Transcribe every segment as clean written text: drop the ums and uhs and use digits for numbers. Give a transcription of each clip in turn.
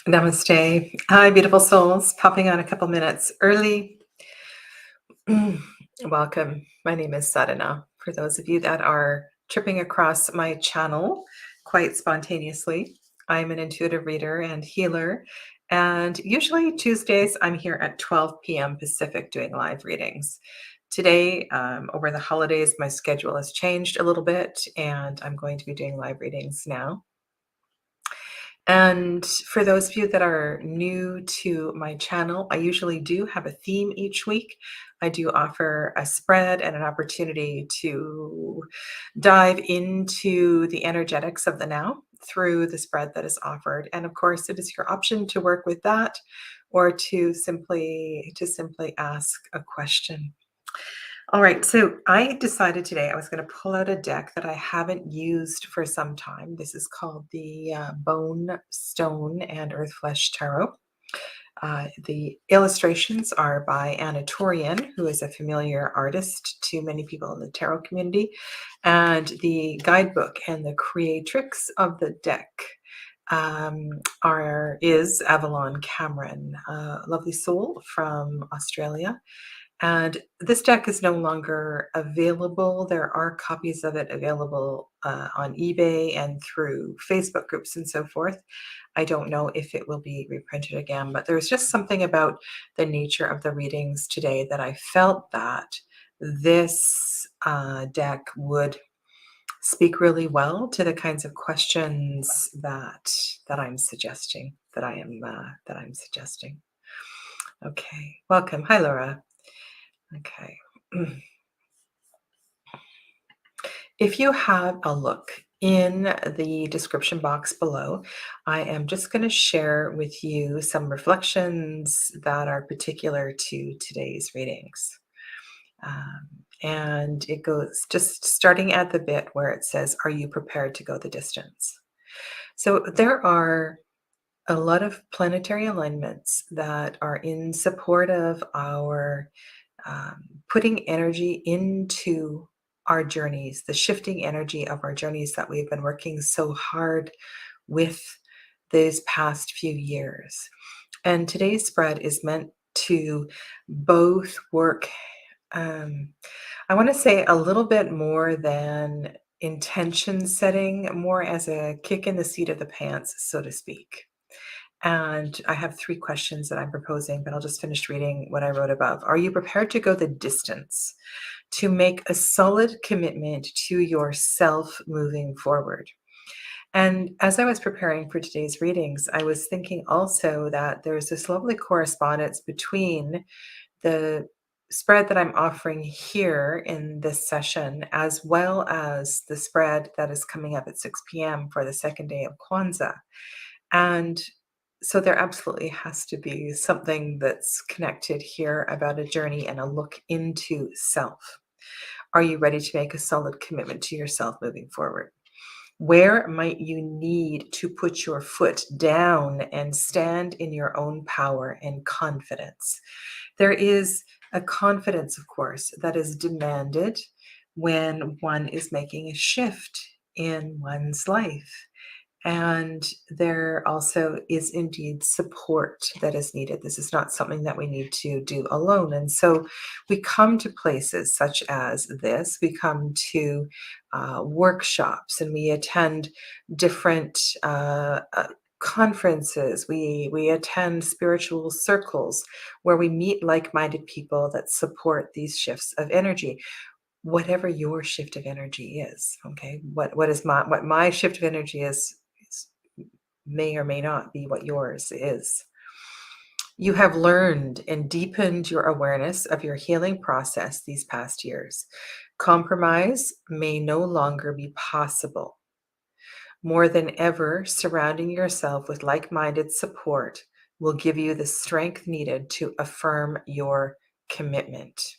Namaste. Hi, beautiful souls. Popping on a couple minutes early. Welcome. My name is Sadhana. For those of you that are tripping across my channel quite spontaneously, I'm an intuitive reader and healer. And usually Tuesdays, I'm here at 12 p.m. Pacific doing live readings. Today, over the holidays, my schedule has changed a little bit, and I'm going to be doing live readings now. And for those of you that are new to my channel, I usually do have a theme each week. I do offer a spread and an opportunity to dive into the energetics of the now through the spread that is offered. And of course, it is your option to work with that or to simply ask a question. All right, so I decided today I was going to pull out a deck that I haven't used for some time. This is called the Bone, Stone, and Earth Flesh Tarot. The illustrations are by Anna Torian, who is a familiar artist to many people in the tarot community. And the guidebook and the creatrix of the deck is Avalon Cameron, a lovely soul from Australia. And this deck is no longer available. There are copies of it available on eBay and through Facebook groups and so forth. I don't know if it will be reprinted again, but there's just something about the nature of the readings today that I felt that this deck would speak really well to the kinds of questions that I'm suggesting. Okay, welcome. Hi, Laura. Okay. If you have a look in the description box below, I am just going to share with you some reflections that are particular to today's readings. And it goes just starting at the bit where it says, "Are you prepared to go the distance?" So there are a lot of planetary alignments that are in support of our putting energy into our journeys, the shifting energy of our journeys that we've been working so hard with these past few years. And today's spread is meant to both work, I want to say a little bit more than intention setting, more as a kick in the seat of the pants, so to speak. And I have 3 questions that I'm proposing, but I'll just finish reading what I wrote above. Are you prepared to go the distance to make a solid commitment to yourself moving forward? And as I was preparing for today's readings, I was thinking also that there's this lovely correspondence between the spread that I'm offering here in this session, as well as the spread that is coming up at 6 p.m. for the second day of Kwanzaa. And so there absolutely has to be something that's connected here about a journey and a look into self. Are you ready to make a solid commitment to yourself moving forward? Where might you need to put your foot down and stand in your own power and confidence? There is a confidence, of course, that is demanded when one is making a shift in one's life. And there also is indeed support that is needed. This is not something that we need to do alone. And so we come to places such as this, we come to workshops and we attend different conferences, we attend spiritual circles where we meet like-minded people that support these shifts of energy, whatever your shift of energy is. Okay, what my shift of energy is may or may not be what yours is. You have learned and deepened your awareness of your healing process these past years. Compromise may no longer be possible. More than ever, surrounding yourself with like-minded support will give you the strength needed to affirm your commitment.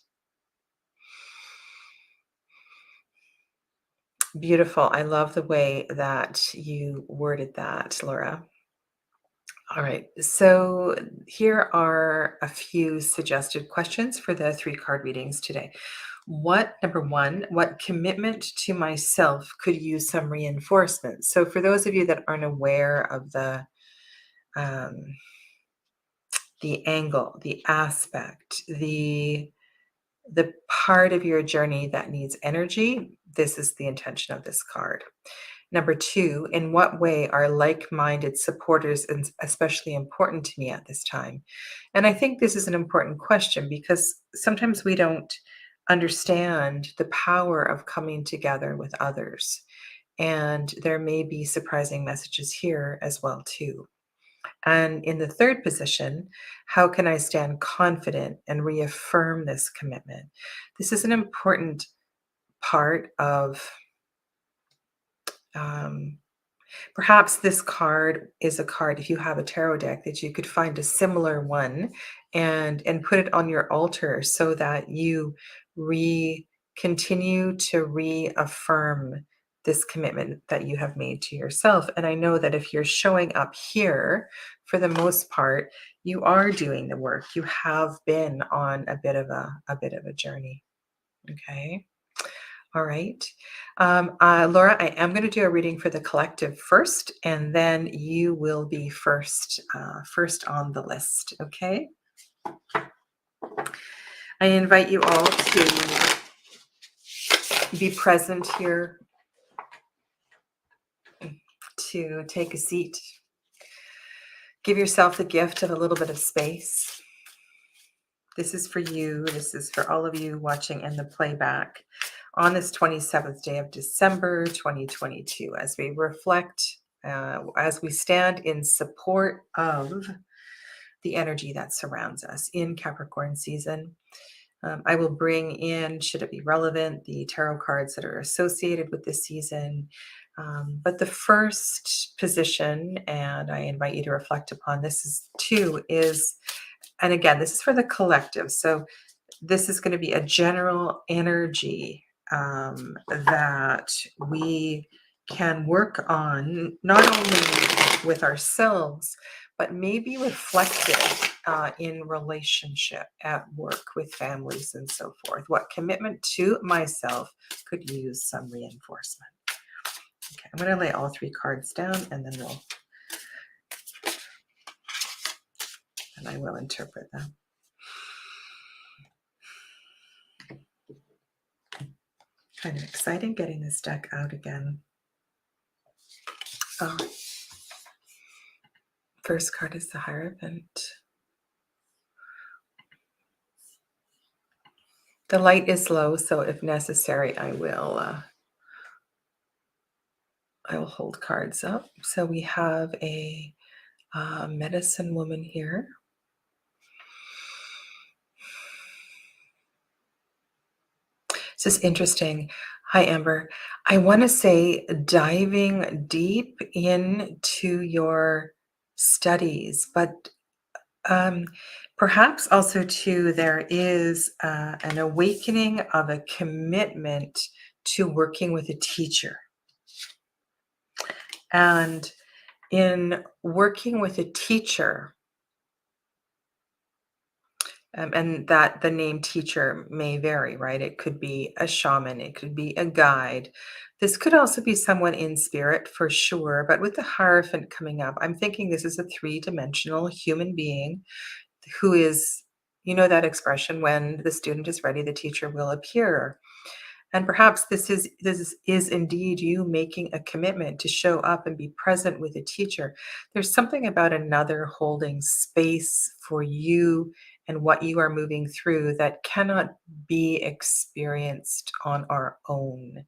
Beautiful. I love the way that you worded that, Laura. All right, so here are a few suggested questions for the 3-card readings today. Number one, what commitment to myself could use some reinforcement? So for those of you that aren't aware of the the angle, the aspect, the part of your journey that needs energy, this is the intention of this card. Number two, in what way are like-minded supporters especially important to me at this time? And I think this is an important question because sometimes we don't understand the power of coming together with others. And there may be surprising messages here as well, too. And in the third position, how can I stand confident and reaffirm this commitment? This is an important part of um, perhaps this card is a card, if you have a tarot deck, that you could find a similar one and put it on your altar so that you continue to reaffirm this commitment that you have made to yourself. And I know that if you're showing up here, for the most part, you are doing the work. You have been on a bit of a journey. Okay. All right. Laura, I am going to do a reading for the collective first, and then you will be first on the list. Okay. I invite you all to be present here, to take a seat. Give yourself the gift of a little bit of space. This is for you. This is for all of you watching in the playback on this 27th day of December, 2022, as we reflect, as we stand in support of the energy that surrounds us in Capricorn season. I will bring in, should it be relevant, the tarot cards that are associated with this season. But the first position, and I invite you to reflect upon this is, and again, this is for the collective. So this is going to be a general energy that we can work on, not only with ourselves, but maybe reflected in relationship, at work, with families, and so forth. What commitment to myself could use some reinforcement? Okay, I'm going to lay all three cards down, and then I will interpret them. Kind of exciting getting this deck out again. Oh. First card is the Hierophant. The light is low, so if necessary, I will hold cards up. So we have a medicine woman here. This is interesting. Hi, Amber. I want to say diving deep into your studies, but perhaps also too, there is an awakening of a commitment to working with a teacher. And in working with a teacher, and that the name teacher may vary, right? It could be a shaman, it could be a guide. This could also be someone in spirit for sure. But with the Hierophant coming up, I'm thinking this is a three-dimensional human being who is, that expression, when the student is ready, the teacher will appear. And perhaps this is indeed you making a commitment to show up and be present with a teacher. There's something about another holding space for you and what you are moving through that cannot be experienced on our own.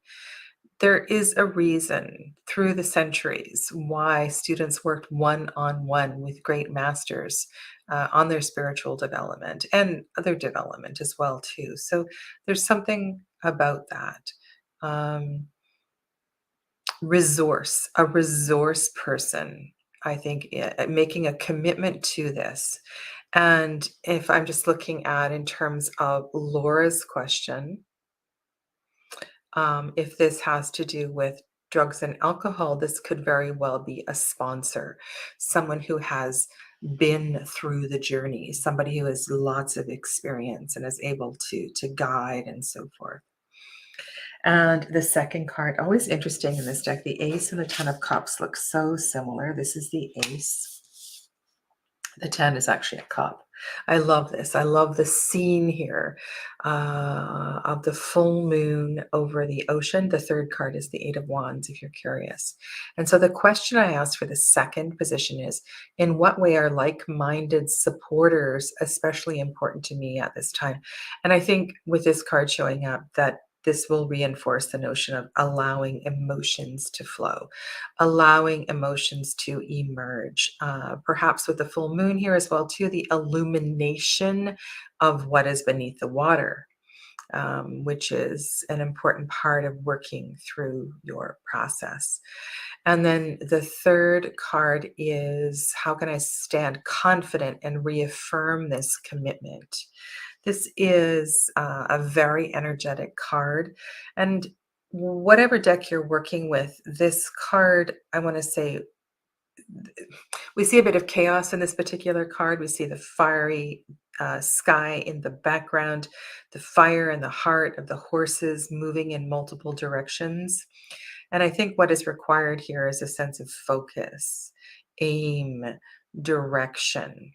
There is a reason through the centuries why students worked one-on-one with great masters on their spiritual development and other development as well too. So there's something about that. A resource person, I think, making a commitment to this. And if I'm just looking at in terms of Laura's question, if this has to do with drugs and alcohol, this could very well be a sponsor, someone who has been through the journey, somebody who has lots of experience and is able to guide and so forth. And the second card, always interesting in this deck, the Ace and the Ten of Cups look so similar. This is the Ace. The 10 is actually a cup. I love this. I love the scene here of the full moon over the ocean. The third card is the Eight of Wands, if you're curious. And so the question I asked for the second position is, in what way are like-minded supporters especially important to me at this time? And I think with this card showing up, that this will reinforce the notion of allowing emotions to flow, allowing emotions to emerge. Perhaps with the full moon here as well, too, the illumination of what is beneath the water, which is an important part of working through your process. And then the third card is, how can I stand confident and reaffirm this commitment? This is a very energetic card. And whatever deck you're working with, this card, I want to say, we see a bit of chaos in this particular card. We see the fiery sky in the background, the fire in the heart of the horses moving in multiple directions. And I think what is required here is a sense of focus, aim, direction.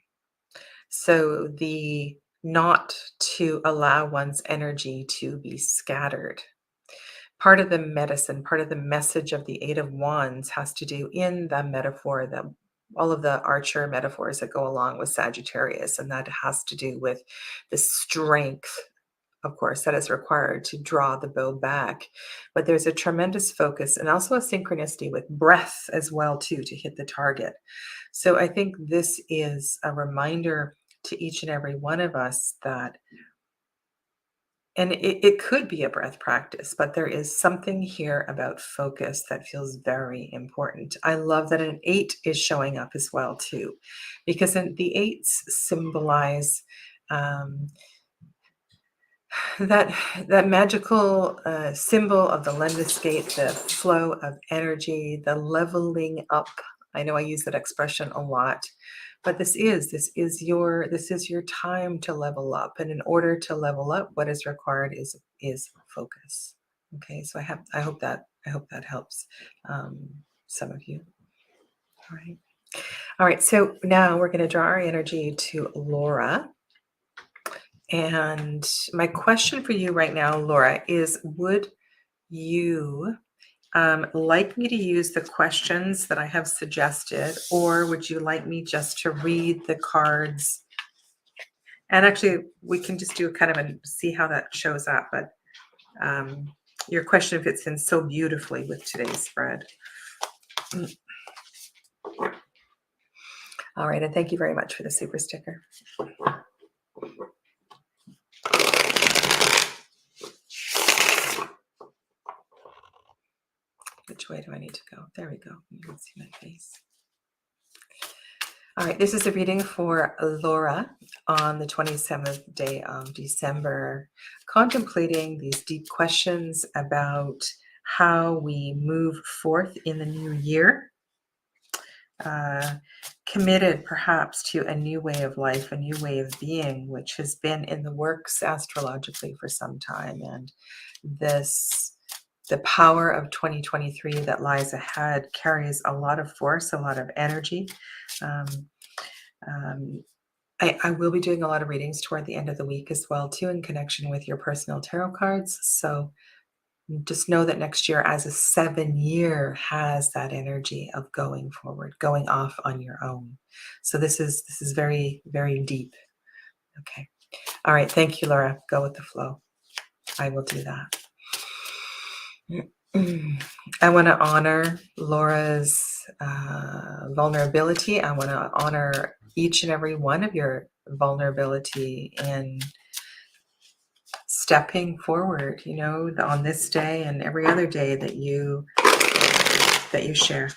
So the not to allow one's energy to be scattered. Part of the medicine, part of the message of the Eight of Wands has to do in the metaphor, that all of the archer metaphors that go along with Sagittarius, and that has to do with the strength, of course, that is required to draw the bow back. But there's a tremendous focus and also a synchronicity with breath as well, too, to hit the target. So I think this is a reminder to each and every one of us that, and it could be a breath practice, but there is something here about focus that feels very important. I love that an eight is showing up as well, too, because the eights symbolize um, that magical symbol of the landscape, the flow of energy, the leveling up. I know I use that expression a lot, but this is your time to level up. And in order to level up, what is required is focus. Okay, so I hope that helps some of you. All right. So now we're going to draw our energy to Laura. And my question for you right now, Laura, is would you like me to use the questions that I have suggested, or would you like me just to read the cards? And actually, we can just do kind of see how that shows up. But your question fits in so beautifully with today's spread. All right. And thank you very much for the super sticker. Which way do I need to go? There we go. You can see my face. All right, this is a reading for Laura on the 27th day of December, contemplating these deep questions about how we move forth in the new year, committed perhaps to a new way of life, a new way of being, which has been in the works astrologically for some time. And the power of 2023 that lies ahead carries a lot of force, a lot of energy. I will be doing a lot of readings toward the end of the week as well, too, in connection with your personal tarot cards. So just know that next year, as a 7-year, has that energy of going forward, going off on your own. So this is very, very deep. Okay. All right. Thank you, Laura. Go with the flow. I will do that. I want to honor Laura's vulnerability. I want to honor each and every one of your vulnerability in stepping forward, on this day and every other day that you share.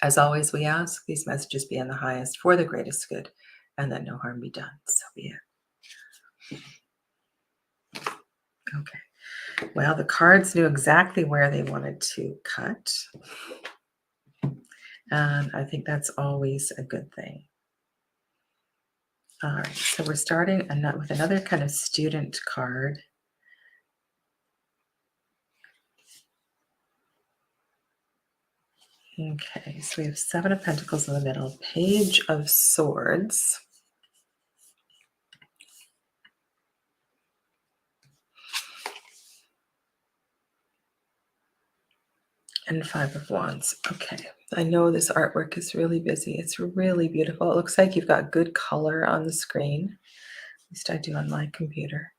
As always, we ask these messages be in the highest for the greatest good, and that no harm be done. So be it. Okay. Well, the cards knew exactly where they wanted to cut. And I think that's always a good thing. All right, so we're starting with another kind of student card. Okay, so we have Seven of Pentacles in the middle, Page of Swords, and Five of Wands. Okay, I know this artwork is really busy. It's really beautiful. It looks like you've got good color on the screen. At least I do on my computer.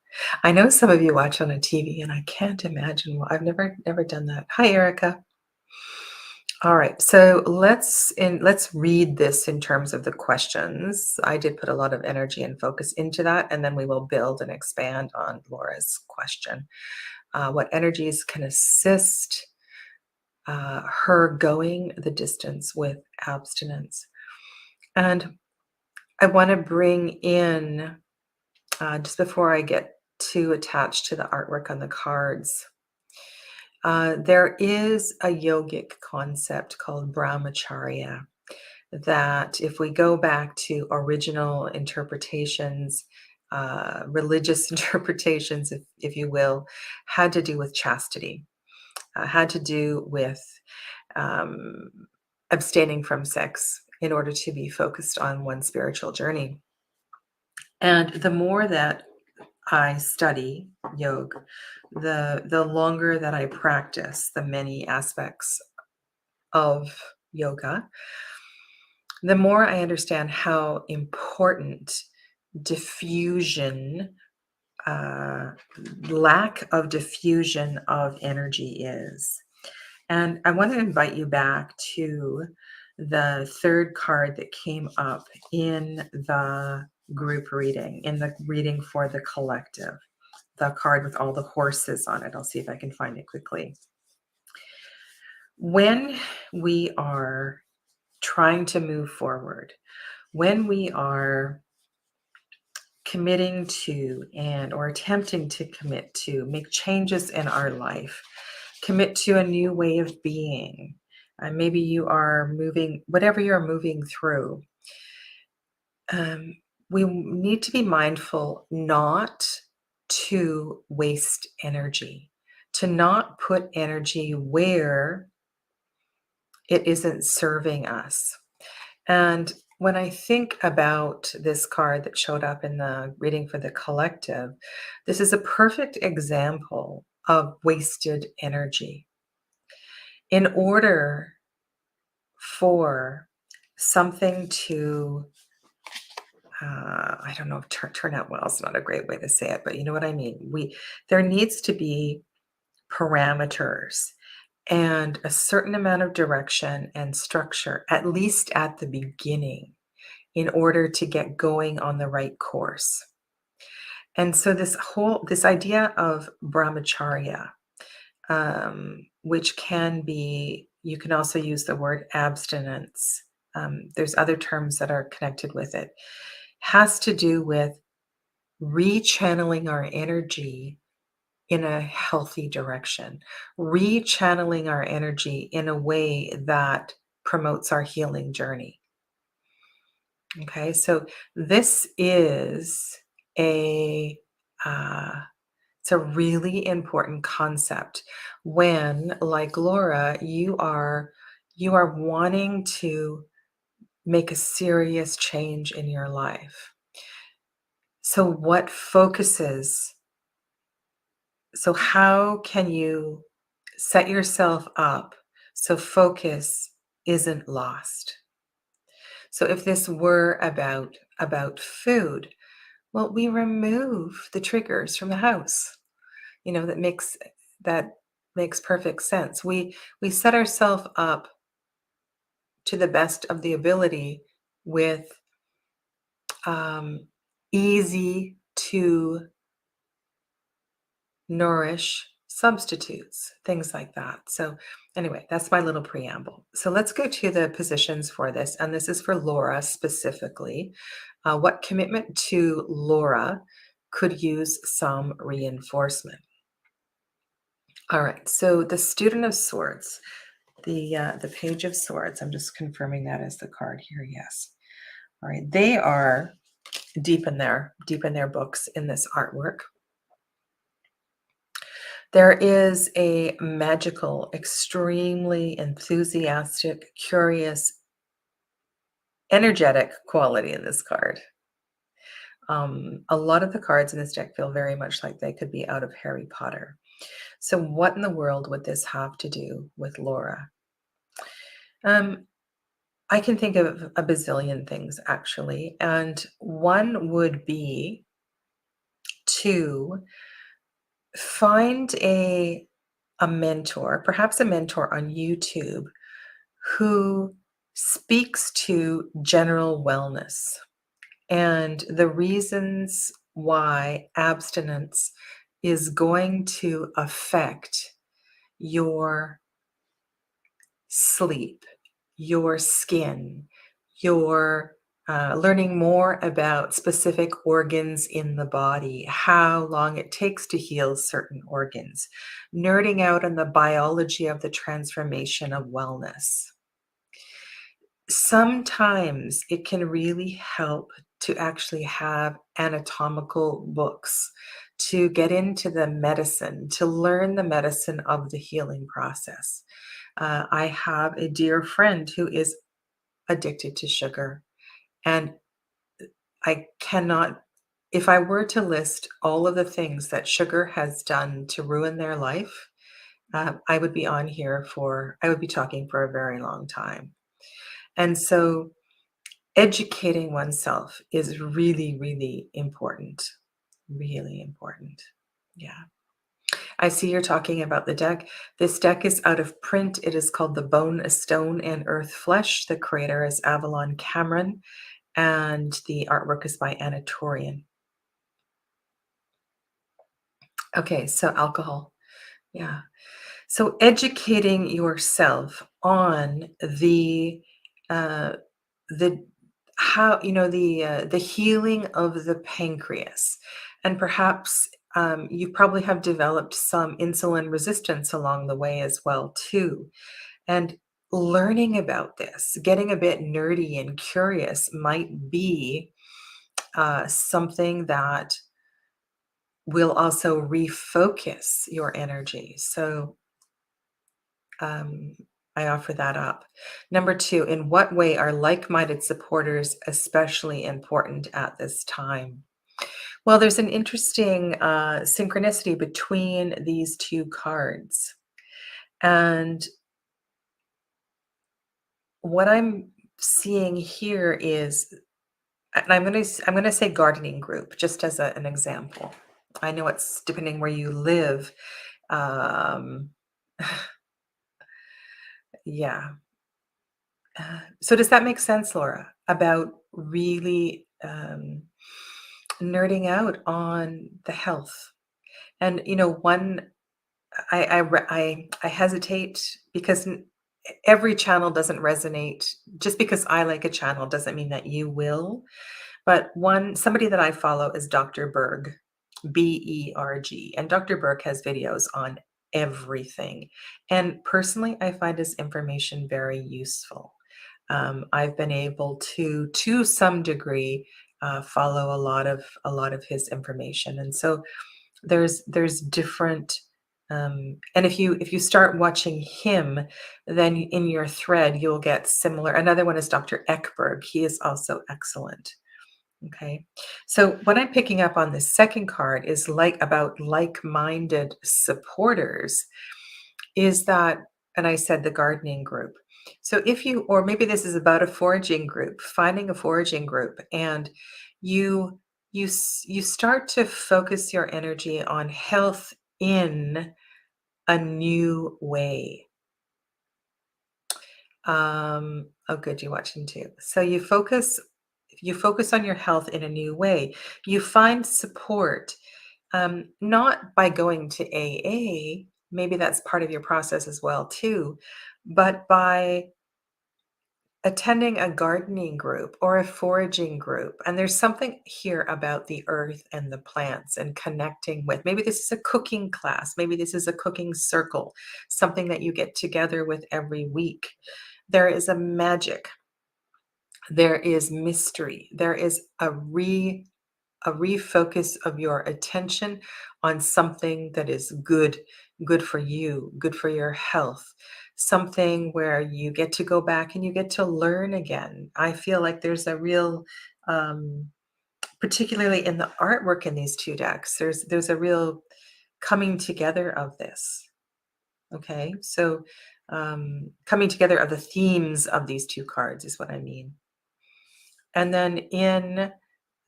I know some of you watch on a TV, and I can't imagine. I've never done that. Hi, Erica. All right, so let's read this in terms of the questions. I did put a lot of energy and focus into that, and then we will build and expand on Laura's question. What energies can assist her going the distance with abstinence? And I want to bring in, just before I get too attached to the artwork on the cards, there is a yogic concept called brahmacharya that, if we go back to original interpretations, religious interpretations, if you will, had to do with chastity, had to do with um, abstaining from sex in order to be focused on one spiritual journey. And the more that I study yoga, the longer that I practice the many aspects of yoga, the more I understand how important diffusion, uh, lack of diffusion of energy is. And I want to invite you back to the third card that came up in the group reading, in the reading for the collective, the card with all the horses on it. I'll see if I can find it quickly. When we are trying to move forward, when we are committing to and or attempting to commit to make changes in our life, commit to a new way of being, maybe you are moving, whatever you're moving through, we need to be mindful not to waste energy, to not put energy where it isn't serving us. And when I think about this card that showed up in the reading for the collective, this is a perfect example of wasted energy. In order for something to, I don't know, if turn out well is not a great way to say it, but you know what I mean. There needs to be parameters and a certain amount of direction and structure, at least at the beginning, in order to get going on the right course. And so this idea of brahmacharya, which can be, you can also use the word abstinence. There's other terms that are connected with it, has to do with rechanneling our energy in a healthy direction, rechanneling our energy in a way that promotes our healing journey. Okay, so this is a it's a really important concept when, like Laura, you are wanting to make a serious change in your life. So what focuses, so how can you set yourself up so focus isn't lost? So if this were about food, well, we remove the triggers from the house. That makes perfect sense. We set ourselves up to the best of the ability with easy to nourish substitutes, things like that. So anyway, that's my little preamble. So let's go to the positions for this. And this is for Laura specifically. What commitment to Laura could use some reinforcement? All right, so the Student of Swords, the Page of Swords, I'm just confirming that as the card here, yes. All right, they are deep in their books in this artwork. There is a magical, extremely enthusiastic, curious, energetic quality in this card. A lot of the cards in this deck feel very much like they could be out of Harry Potter. So, what in the world would this have to do with Laura? Um, I can think of a bazillion things actually, and one would be to find a mentor, perhaps a mentor on YouTube who speaks to general wellness and the reasons why abstinence is going to affect your sleep, your skin, your learning more about specific organs in the body, how long it takes to heal certain organs, nerding out on the biology of the transformation of wellness. Sometimes it can really help to actually have anatomical books, to get into the medicine, to learn the medicine of the healing process. I have a dear friend who is addicted to sugar, and I cannot, if I were to list all of the things that sugar has done to ruin their life, I would be on here for, I would be talking for a very long time. And so educating oneself is really, really important. Really important. Yeah. I see you're talking about the deck. This deck is out of print. It is called The Bone, a Stone, and Earth Flesh. The creator is Avalon Cameron, and the artwork is by Anna Torian. Okay, so alcohol. Yeah. So educating yourself on uh, the how the healing of the pancreas, and perhaps you probably have developed some insulin resistance along the way as well too. And learning about this, getting a bit nerdy and curious, might be something that will also refocus your energy. So um, I offer that up. Number two, in what way are like minded supporters especially important at this time? Well, there's an interesting synchronicity between these two cards. And what I'm seeing here is, and I'm going to say gardening group just as an example. I know it's depending where you live. Um, yeah. So does that make sense, Laura, about really nerding out on the health? And one, I hesitate because every channel doesn't resonate. Just because I like a channel doesn't mean that you will. But somebody that I follow is Dr. Berg, Berg, and Dr. Berg has videos on everything. And personally, I find his information very useful. I've been able to some degree, follow a lot of his information, and so there's different. And if you start watching him, then in your thread you'll get similar. Another one is Dr. Ekberg. He is also excellent. Okay. So what I'm picking up on this second card is about like-minded supporters, is that, and I said the gardening group. So if you, or maybe this is about a foraging group, finding a foraging group, and you start to focus your energy on health in a new way. Oh, good, you're watching too. So you focus on your health in a new way. You find support, not by going to AA, maybe that's part of your process as well too, but by attending a gardening group or a foraging group. And there's something here about the earth and the plants and connecting with, maybe this is a cooking class, maybe this is a cooking circle, something that you get together with every week. There is a magic, there is mystery, there is a refocus of your attention on something that is good for you, good for your health, something where you get to go back and you get to learn again. I feel like there's a real particularly in the artwork in these two decks, there's a real coming together of this. Okay, so coming together of the themes of these two cards is what I mean. And then in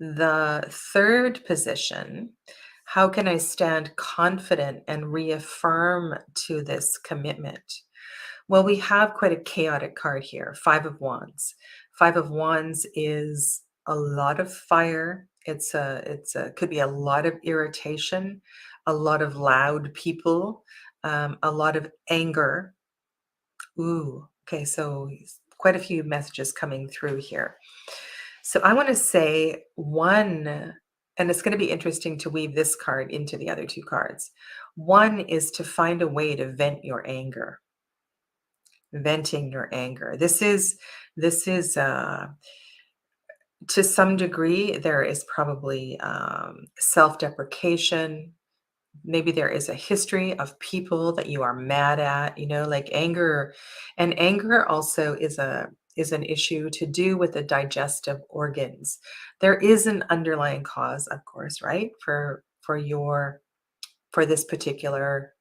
the third position, how can I stand confident and reaffirm to this commitment? Well, we have quite a chaotic card here, Five of Wands. Five of Wands is a lot of fire. It's a could be a lot of irritation, a lot of loud people, a lot of anger. Ooh, okay, so quite a few messages coming through here. So I want to say one, and it's going to be interesting to weave this card into the other two cards. One is to find a way to vent your anger, venting your anger. This is to some degree there is probably self-deprecation. Maybe there is a history of people that you are mad at, like anger. And anger also is an issue to do with the digestive organs. There is an underlying cause, of course, right? For this particular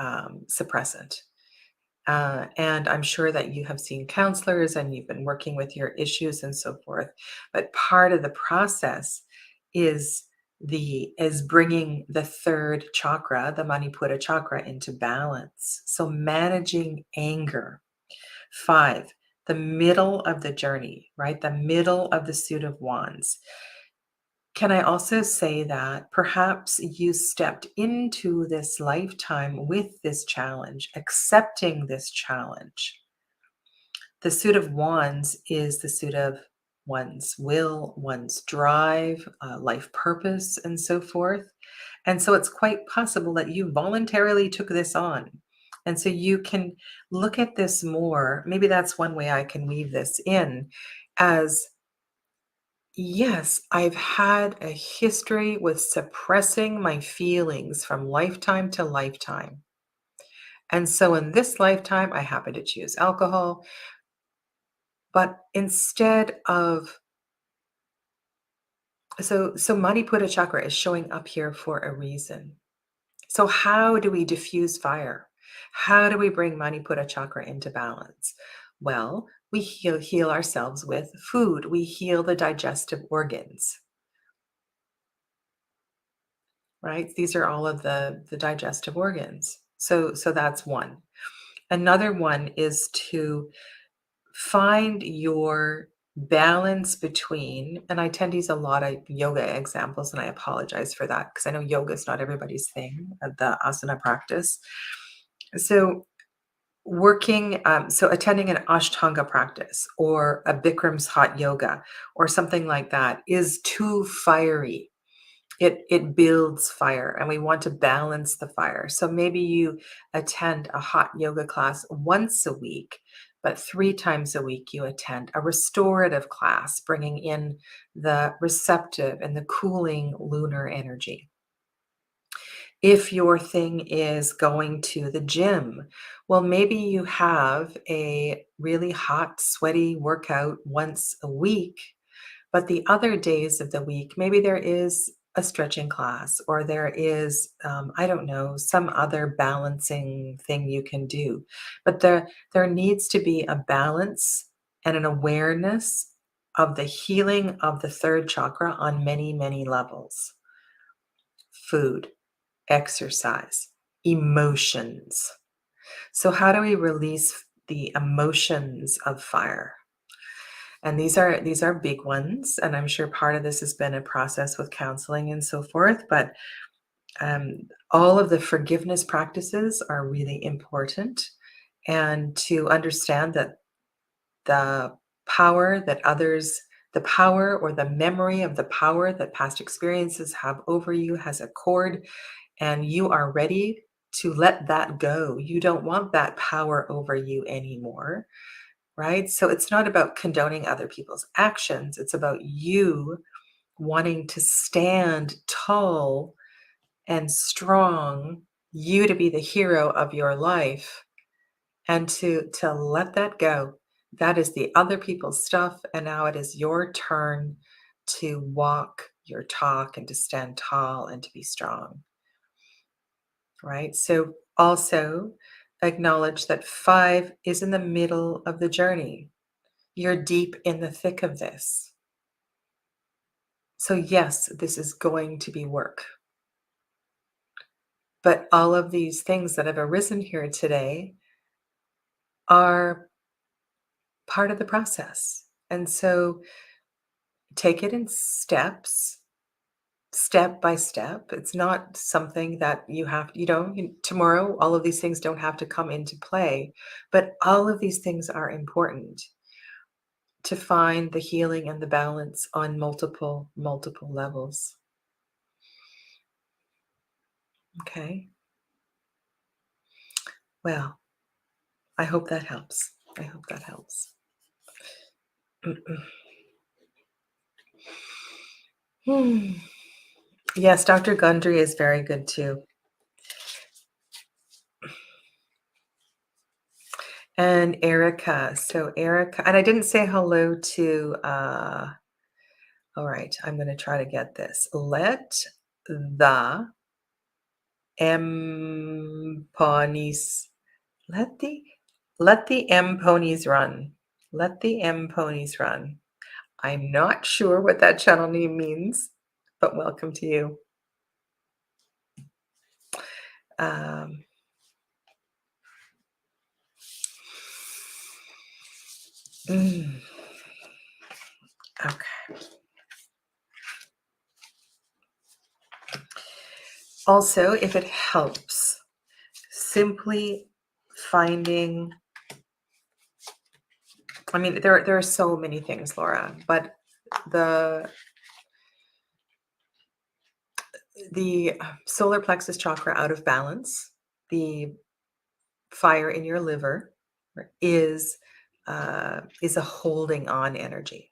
suppressant. And I'm sure that you have seen counselors and you've been working with your issues and so forth. But part of the process is bringing the third chakra, the Manipura chakra, into balance. So managing anger. 5, the middle of the journey, right? The middle of the suit of wands. Can I also say that perhaps you stepped into this lifetime with this challenge, accepting this challenge? The suit of wands is the suit of one's will, one's drive, life purpose, and so forth. And so it's quite possible that you voluntarily took this on. And so you can look at this more. Maybe that's one way I can weave this in as yes, I've had a history with suppressing my feelings from lifetime to lifetime. And so in this lifetime, I happen to choose alcohol. But instead of, so Manipura chakra is showing up here for a reason. So how do we diffuse fire? How do we bring Manipura chakra into balance? Well, we heal ourselves with food. We heal the digestive organs. Right? These are all of the digestive organs. So that's one. Another one is to find your balance between, and I tend to use a lot of yoga examples, and I apologize for that because I know yoga is not everybody's thing, the asana practice. So attending an Ashtanga practice or a Bikram's hot yoga or something like that is too fiery. It builds fire, and we want to balance the fire. So maybe you attend a hot yoga class once a week, but 3 times a week you attend a restorative class, bringing in the receptive and the cooling lunar energy. If your thing is going to the gym, well, maybe you have a really hot, sweaty workout once a week, but the other days of the week, maybe there is a stretching class or there is, I don't know, some other balancing thing you can do. But there needs to be a balance and an awareness of the healing of the third chakra on many, many levels. Food, exercise, emotions. So how do we release the emotions of fire? And these are big ones, and I'm sure part of this has been a process with counseling and so forth, but all of the forgiveness practices are really important, and to understand that the the power or the memory of the power that past experiences have over you has a cord, and you are ready to let that go. You don't want that power over you anymore. Right? So it's not about condoning other people's actions. It's about you wanting to stand tall and strong, you to be the hero of your life, and to let that go. That is the other people's stuff, and now it is your turn to walk your talk and to stand tall and to be strong, right? So also acknowledge that 5 is in the middle of the journey. You're deep in the thick of this. So yes, this is going to be work. But all of these things that have arisen here today are part of the process. And so take it in steps, step by step. It's not something that tomorrow, all of these things don't have to come into play, but all of these things are important to find the healing and the balance on multiple levels. Okay. Well, I hope that helps. I hope that helps. Yes, Dr. Gundry is very good too. And Erica. So Erica, and I didn't say hello to all right, I'm going to try to get this. Let the M ponies let the M ponies run. Let the M ponies run. I'm not sure what that channel name means, but welcome to you. Um, okay. Also, if it helps, simply finding, I mean, there are so many things, Laura, but the solar plexus chakra out of balance, the fire in your liver is a holding on energy.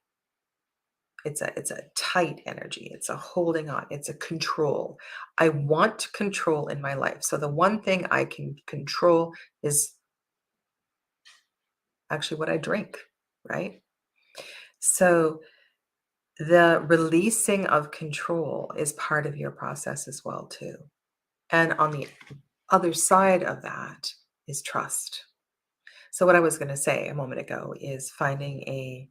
It's a tight energy. It's a holding on. It's a control. I want control in my life. So the one thing I can control is actually what I drink, right? So the releasing of control is part of your process as well too. And on the other side of that is trust. So what I was going to say a moment ago is finding a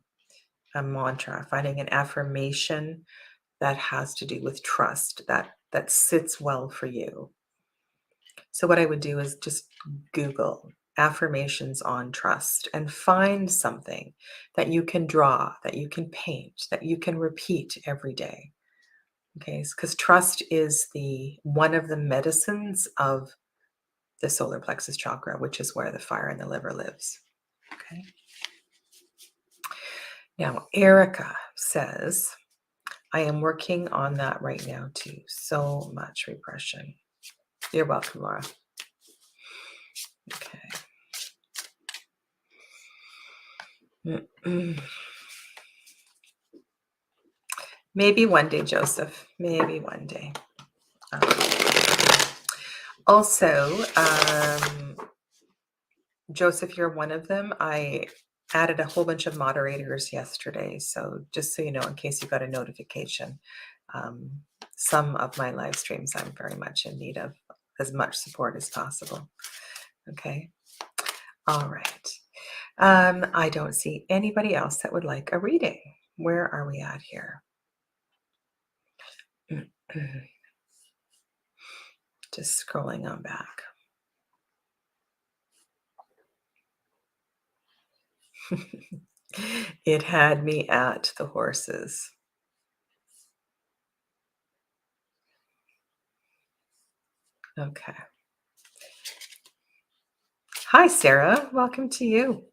mantra, finding an affirmation that has to do with trust, that sits well for you. So what I would do is just Google affirmations on trust and find something that you can draw, that you can paint, that you can repeat every day. Okay, because trust is one of the medicines of the solar plexus chakra, which is where the fire in the liver lives. Okay. Now, Erica says, I am working on that right now too. So much repression. You're welcome, Laura. Okay. Maybe one day, Joseph. Maybe one day. Also, Joseph, you're one of them. I added a whole bunch of moderators yesterday. So just so you know, in case you got a notification, some of my live streams I'm very much in need of as much support as possible. Okay. All right. I don't see anybody else that would like a reading. Where are we at here? Just scrolling on back. It had me at the horses. Okay. Hi, Sarah. Welcome to you.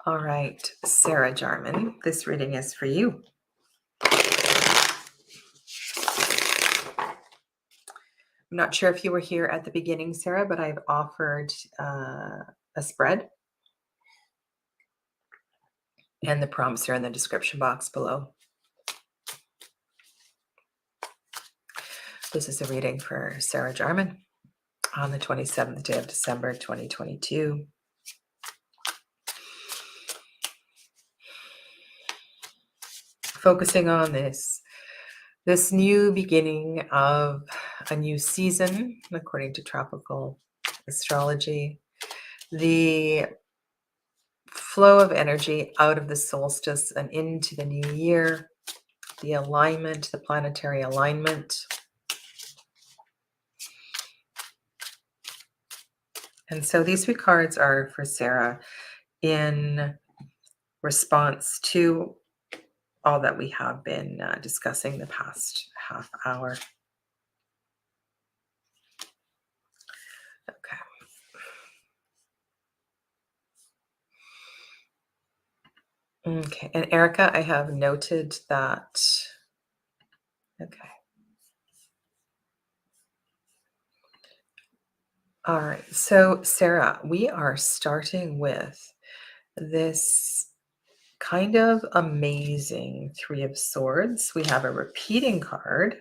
All right, Sarah Jarman, this reading is for you. I'm not sure if you were here at the beginning, Sarah, but I've offered a spread. And the prompts are in the description box below. This is a reading for Sarah Jarman on the 27th day of December, 2022. Focusing on this new beginning of a new season, according to tropical astrology, the flow of energy out of the solstice and into the new year, the alignment, the planetary alignment. And so these three cards are for Sarah in response to all that we have been discussing the past half hour. Okay. Okay. And Erica, I have noted that. Okay. All right. So, Sarah, we are starting with this kind of amazing Three of Swords. We have a repeating card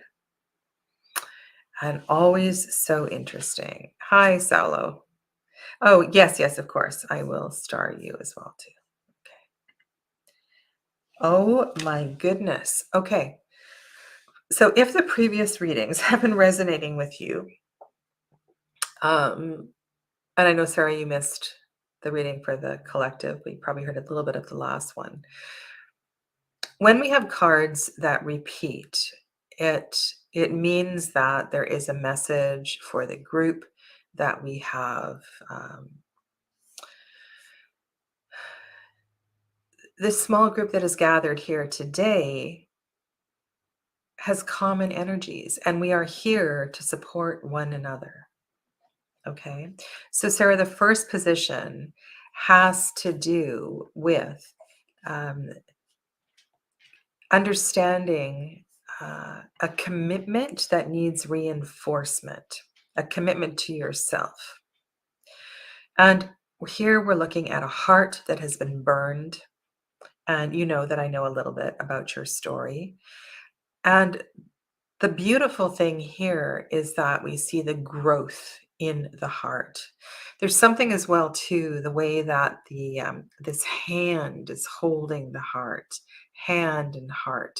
and always so interesting. Hi, Saulo. Oh, yes, of course. I will star you as well, too. Oh my goodness. Okay. So if the previous readings have been resonating with you, and I know, Sarah, you missed the reading for the collective. We probably heard a little bit of the last one. When we have cards that repeat, it means that there is a message for the group that we have. This small group that is gathered here today has common energies, and we are here to support one another. Okay. So, Sarah, the first position has to do with um, understanding a commitment that needs reinforcement, a commitment to yourself. And here we're looking at a heart that has been burned. And you know that I know a little bit about your story. And the beautiful thing here is that we see the growth in the heart. There's something as well too, the way that the this hand is holding the heart, hand and heart.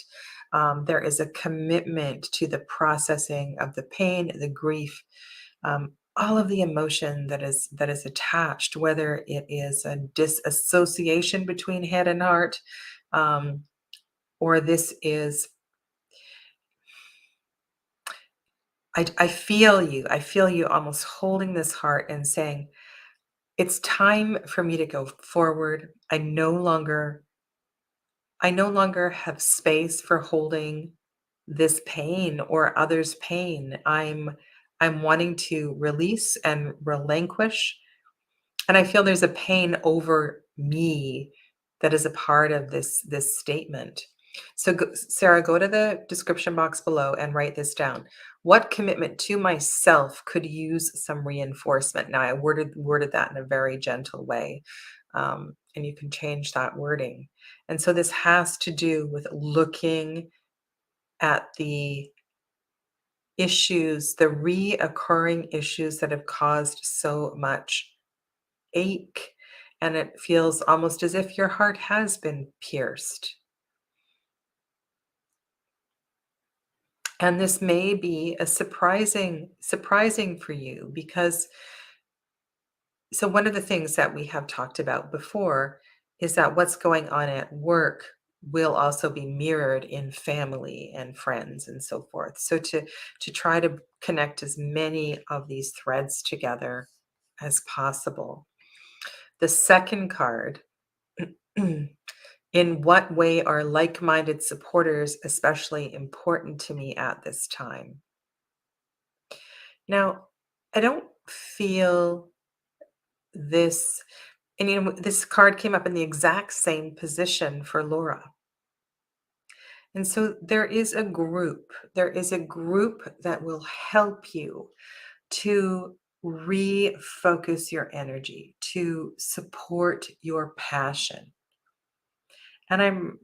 There is a commitment to the processing of the pain, the grief, all of the emotion that is attached, whether it is a disassociation between head and heart, um, or this is I feel you. I feel you almost holding this heart and saying, it's time for me to go forward. I no longer have space for holding this pain or others' pain. I'm wanting to release and relinquish. And I feel there's a pain over me that is a part of this statement. So, Sarah, go to the description box below and write this down. What commitment to myself could use some reinforcement? Now, I worded that in a very gentle way, and you can change that wording. And so, this has to do with looking at the issues, the reoccurring issues that have caused so much ache, and it feels almost as if your heart has been pierced. And this may be a surprising for you because so one of the things that we have talked about before is that what's going on at work will also be mirrored in family and friends and so forth. So to try to connect as many of these threads together as possible. The second card. In what way are like-minded supporters especially important to me at this time? Now, I don't feel this, and this card came up in the exact same position for Laura. And so there is a group that will help you to refocus your energy, to support your passion. And I'm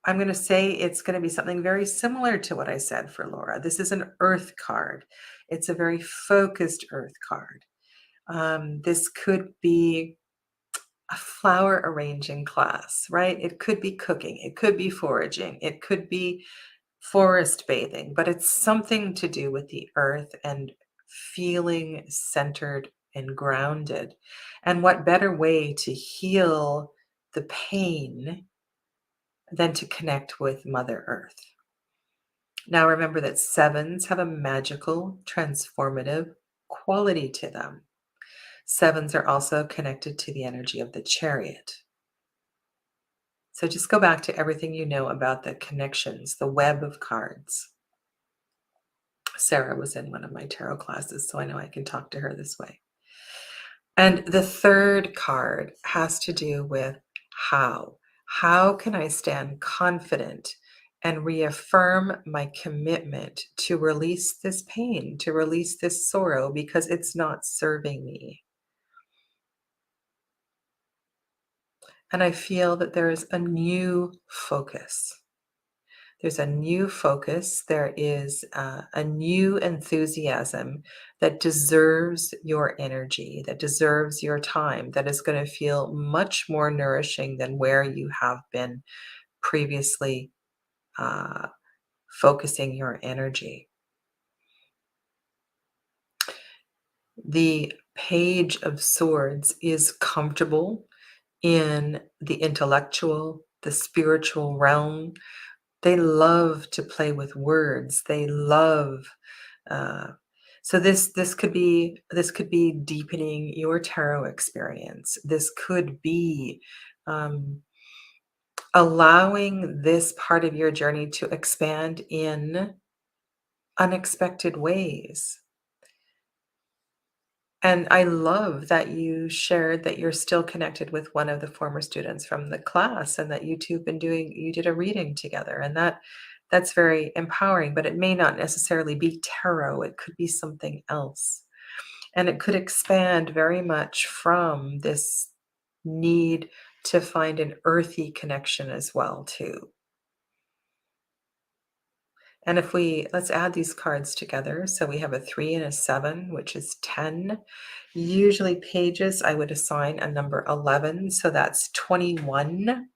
going to say it's going to be something very similar to what I said for Laura. This is an earth card. It's a very focused earth card. This could be a flower arranging class, right? It could be cooking, it could be foraging, it could be forest bathing, but it's something to do with the earth and feeling centered and grounded. And what better way to heal the pain than to connect with Mother Earth? Now, remember that sevens have a magical, transformative quality to them. Sevens are also connected to the energy of the chariot. So just go back to everything you know about the connections, the web of cards. Sarah was in one of my tarot classes, so I know I can talk to her this way. And the third card has to do with how. How can I stand confident and reaffirm my commitment to release this pain, to release this sorrow, because it's not serving me? And I feel that there is a new focus. There's a new focus. There is a new enthusiasm that deserves your energy, that deserves your time, that is going to feel much more nourishing than where you have been previously uh, focusing your energy. The Page of Swords is comfortable in the intellectual, the spiritual realm. They love to play with words. They love uh, so this could be deepening your tarot experience. This could be um, allowing this part of your journey to expand in unexpected ways. And I love that you shared that you're still connected with one of the former students from the class and that you did a reading together. And that's very empowering, but it may not necessarily be tarot. It could be something else. And it could expand very much from this need to find an earthy connection as well, too. And let's add these cards together. So we have a 3 and a 7, which is 10. Usually pages, I would assign a number 11. So that's 21,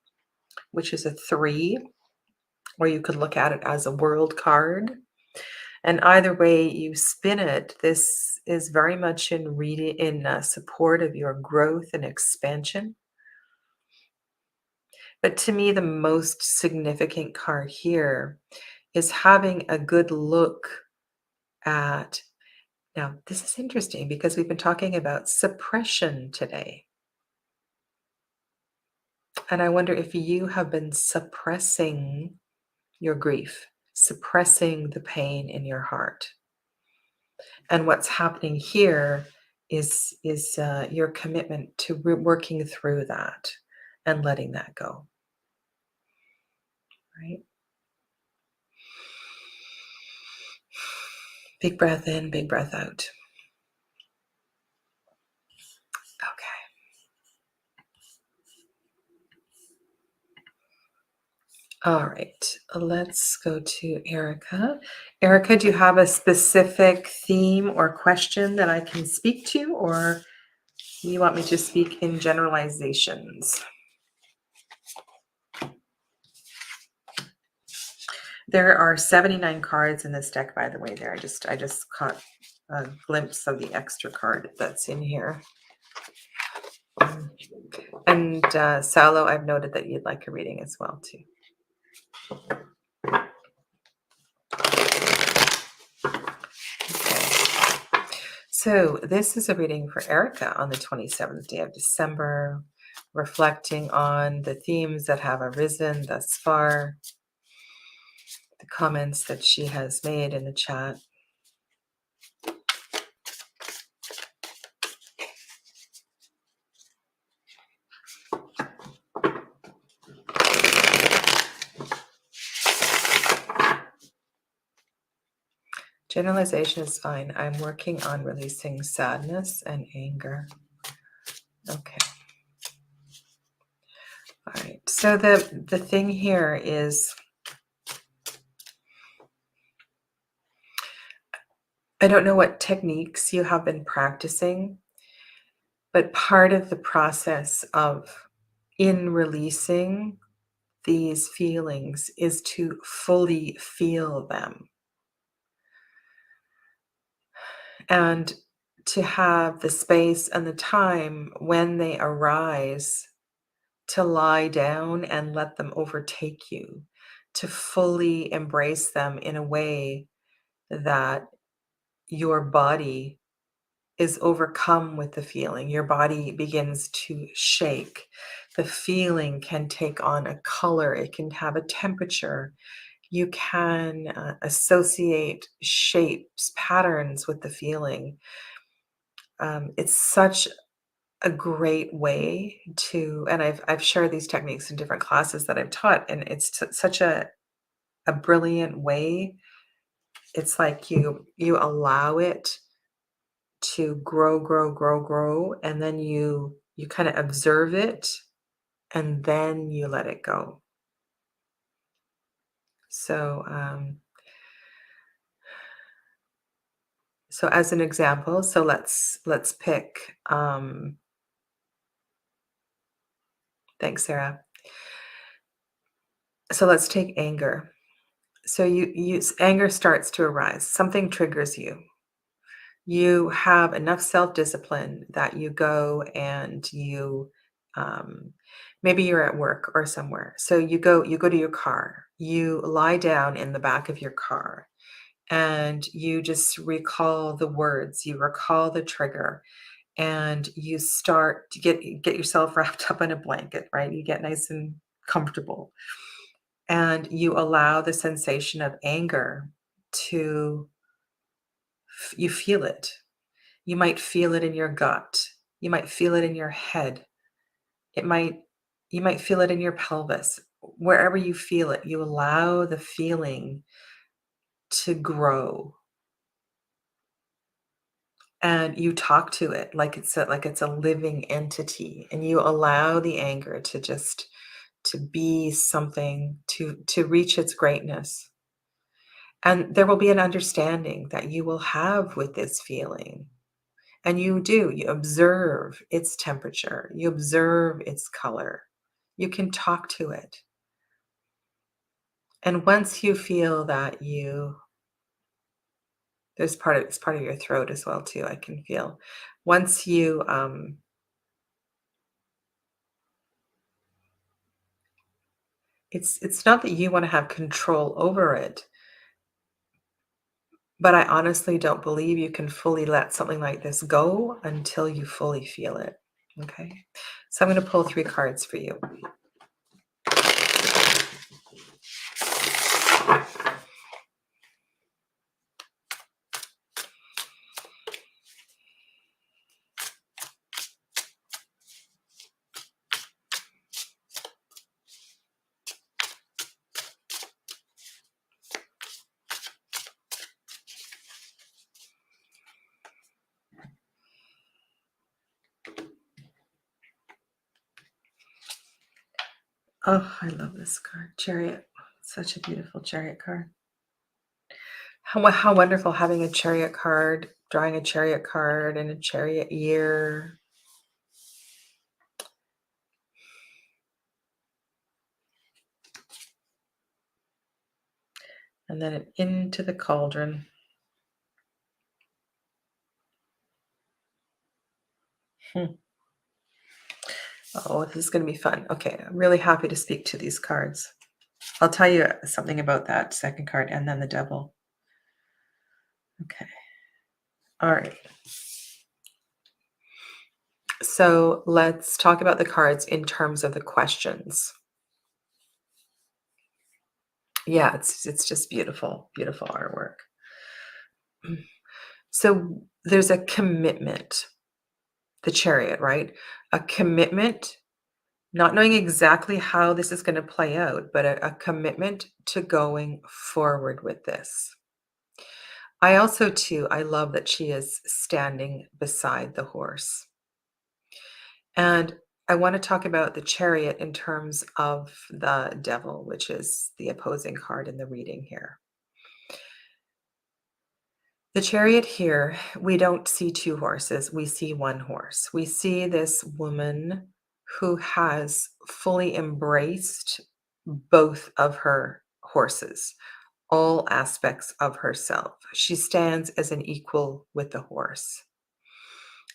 which is a 3, or you could look at it as a world card. And either way you spin it, this is very much in support of your growth and expansion. But to me, the most significant card here is having a good look at. Now, this is interesting because we've been talking about suppression today. And I wonder if you have been suppressing your grief, suppressing the pain in your heart. And what's happening here is your commitment to working through that and letting that go. Right? Big breath in, big breath out. Okay. All right, let's go to Erica. Erica, do you have a specific theme or question that I can speak to, or do you want me to speak in generalizations? There are 79 cards in this deck, by the way. I just caught a glimpse of the extra card that's in here. And Salo, I've noted that you'd like a reading as well, too. So this is a reading for Erica on the 27th day of December, reflecting on the themes that have arisen thus far, the comments that she has made in the chat. Generalization is fine. I'm working on releasing sadness and anger. Okay. All right. So the thing here is, I don't know what techniques you have been practicing, but part of the process of in releasing these feelings is to fully feel them and to have the space and the time when they arise to lie down and let them overtake you, to fully embrace them in a way that your body is overcome with the feeling. Your body begins to shake. The feeling can take on a color, it can have a temperature. You can associate shapes, patterns with the feeling. It's such a great way to, and I've shared these techniques in different classes that I've taught, and it's such a brilliant way. It's like you allow it to grow, grow, grow, grow, and then you kind of observe it, and then you let it go. So, so as an example, so let's pick. Thanks, Sarah. So let's take anger. So anger starts to arise. Something triggers you. You have enough self-discipline that you go and um, maybe you're at work or somewhere. So you go to your car. You lie down in the back of your car and you just recall the words, you recall the trigger, and you start to get yourself wrapped up in a blanket, right? You get nice and comfortable, and you allow the sensation of anger to you feel it. You might feel it in your gut. You might feel it in your head. It might you might feel it in your pelvis. Wherever you feel it, you allow the feeling to grow, and you talk to it like it's a living entity, and you allow the anger to just to be something to reach its greatness. And there will be an understanding that you will have with this feeling. And you observe its temperature, you observe its color, you can talk to it. And once you feel that it's part of your throat as well too, I can feel. Once you, it's not that you wanna have control over it, but I honestly don't believe you can fully let something like this go until you fully feel it, okay? So I'm gonna pull 3 cards for you. Oh, I love this card, Chariot. Such a beautiful Chariot card. How wonderful having a Chariot card, drawing a Chariot card in a Chariot year. And then into the cauldron. Hmm. Oh, this is going to be fun. Okay, I'm really happy to speak to these cards. I'll tell you something about that second card and then the devil. Okay. All right. So let's talk about the cards in terms of the questions. Yeah, it's just beautiful, beautiful artwork. So there's a commitment, the Chariot, right? A commitment, not knowing exactly how this is going to play out, but a commitment to going forward with this. I also, too, I love that she is standing beside the horse. And I want to talk about the Chariot in terms of the Devil, which is the opposing card in the reading here. The Chariot here, we don't see two horses, we see one horse. We see this woman who has fully embraced both of her horses, all aspects of herself. She stands as an equal with the horse.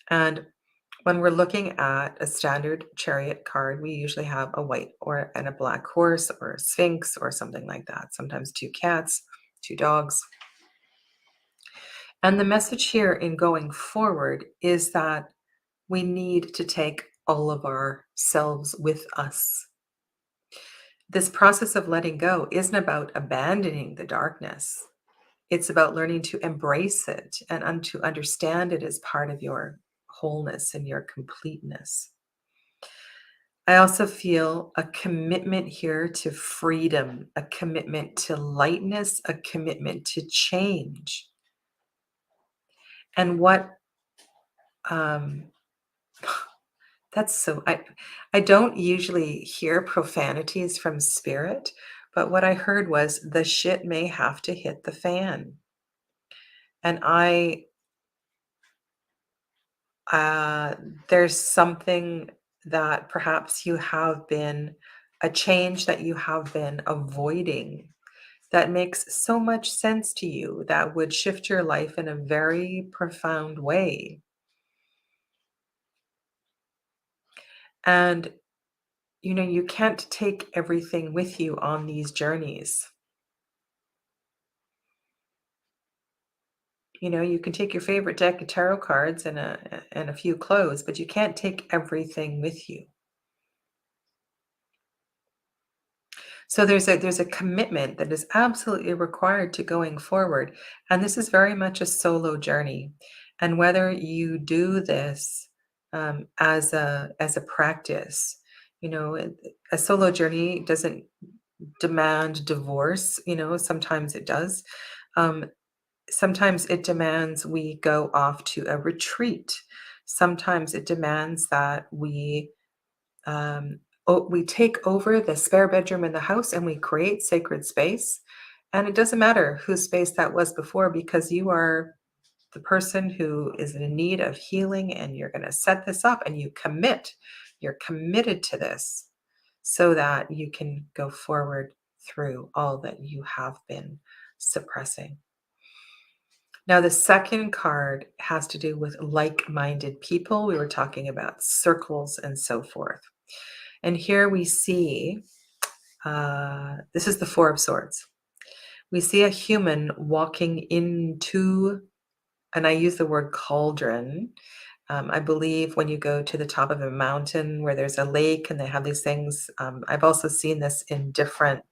And when we're looking at a standard chariot card, we usually have a white or and a black horse or a sphinx or something like that. Sometimes two cats, two dogs. And the message here in going forward is that we need to take all of ourselves with us. This process of letting go isn't about abandoning the darkness. It's about learning to embrace it and to understand it as part of your wholeness and your completeness. I also feel a commitment here to freedom, a commitment to lightness, a commitment to change. And what um, that's so I don't usually hear profanities from spirit, but what I heard was the shit may have to hit the fan. And uh there's something that perhaps you have been a change that you have been avoiding that makes so much sense to you that would shift your life in a very profound way. And you can't take everything with you on these journeys. You can take your favorite deck of tarot cards and a few clothes, but you can't take everything with you. So there's a commitment that is absolutely required to going forward, and this is very much a solo journey. And whether you do this as a practice, a solo journey doesn't demand divorce. Sometimes it does. Um, Sometimes it demands we go off to a retreat. Sometimes it demands that we take over the spare bedroom in the house and we create sacred space. And it doesn't matter whose space that was before because you are the person who is in need of healing and you're going to set this up and you commit. You're committed to this so that you can go forward through all that you have been suppressing. Now, the second card has to do with like minded people. We were talking about circles and so forth. And here we see this is the Four of Swords. We see a human walking into, and I use the word cauldron. I believe when you go to the top of a mountain where there's a lake and they have these things, I've also seen this in different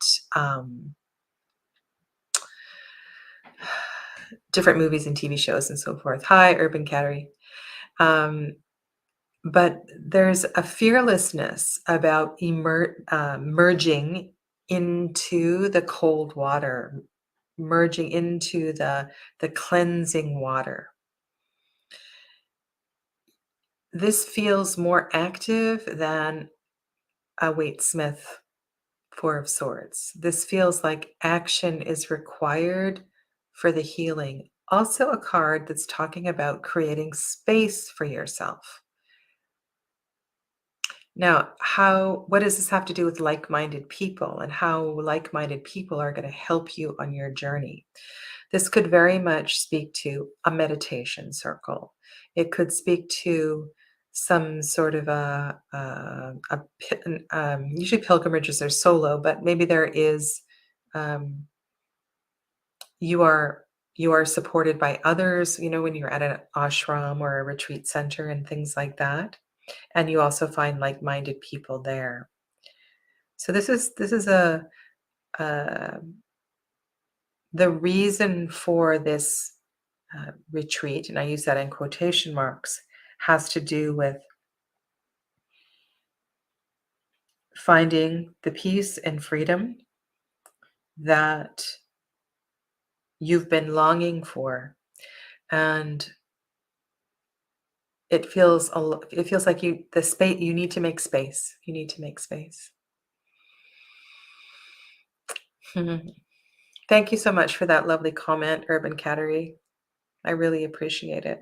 movies and TV shows and so forth. Hi, Urban Cattery. Um, but there's a fearlessness about merging into the cold water, merging into the cleansing water. This feels more active than a Waite Smith Four of Swords. This feels like action is required for the healing. Also, a card that's talking about creating space for yourself. Now, what does this have to do with like-minded people and how like-minded people are going to help you on your journey? This could very much speak to a meditation circle. It could speak to some sort of usually pilgrimages are solo, but maybe there is, um, you are you are supported by others, when you're at an ashram or a retreat center and things like that. And you also find like-minded people there. So this is uh, the reason for this retreat, and I use that in quotation marks, has to do with finding the peace and freedom that you've been longing for. And it feels like you need to make space. You need to make space. Mhm. Thank you so much for that lovely comment, Urban Cattery. I really appreciate it.